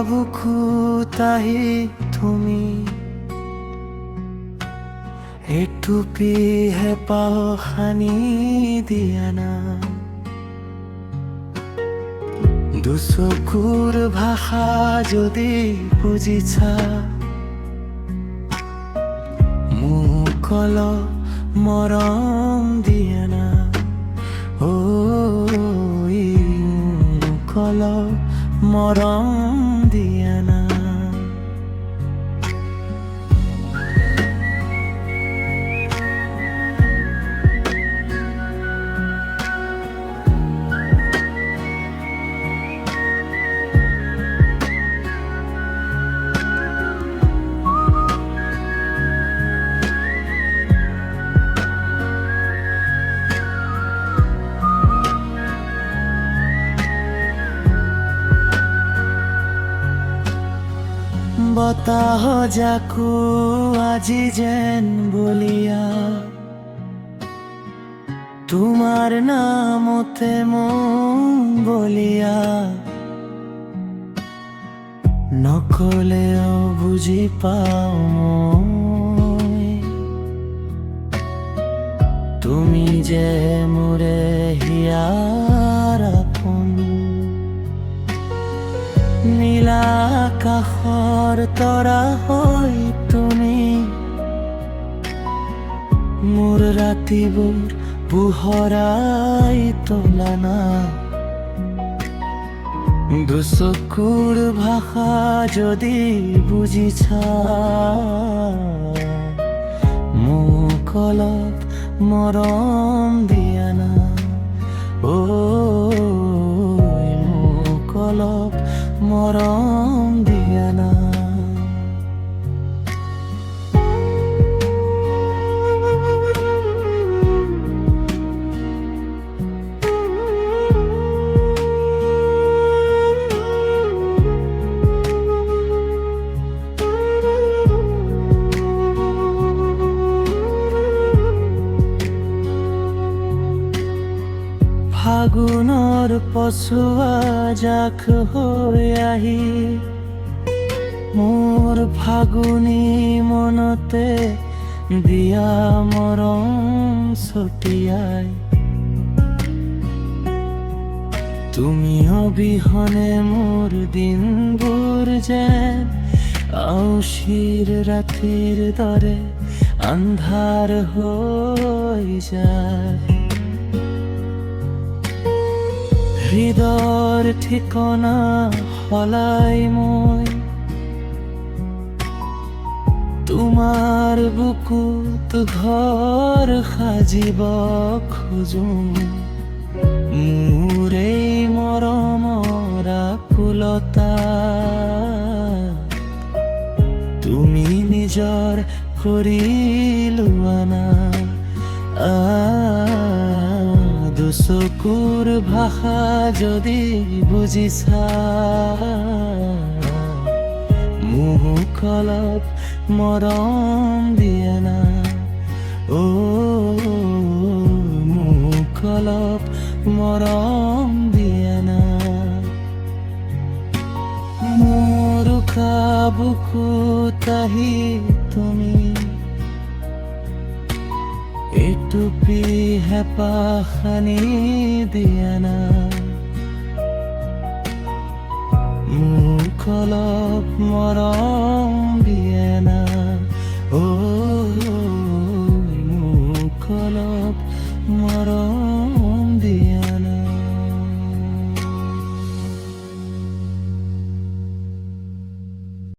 বুকু তাহি তুমি এটুপিহে পাও সানি দিয়া না দুচকুৰ ভাষা যদি বুজিছা মোক অলপ মৰম দিয়া না মোক অলপ মৰম দিয়া না বতাহ জাকো আজি যেন বলিয়া তোমাৰ নামতে মন বলিয়া নকলেও বুজি পাও মই তুমি যে মোৰে হিয়াৰ আপোন নীলা আকাশৰ তৰা হৈ তুমি মোৰ ৰাতিবোৰ পোহৰাই তোলা না দুচকুৰ ভাষা যদি বুজিছা মোক অলপ মৰম দিয়া না মোক অলপ মৰম দিয়া না ফাগুনৰ পছুৱা জাক হৈ আহি মোৰ ফাগুনী মনতে দিয়া মৰম ছটিয়াই তুমি অবিহনে মোৰ দিনবোৰ যেন আউশীৰ ৰাতিৰ দৰে আন্ধাৰ হৈ যায় হৃদয়ৰ ঠিকনা সলাই মই তোমাৰ বুকুত ঘৰ সাজিব খোজো মোৰ এই মৰমৰ আকুলতা তুমি নিজৰ কৰি লোৱা না দুচকুৰ ভাষা যদি বুজিছা মোক অলপ মৰম দিয়া না মোক অলপ মৰম দিয়া না মোৰ বুকু তাহি তুমি এটুপিহে পাও সানি দিয়া না মোক অলপ মৰম দিয়া না মোক অলপ মৰম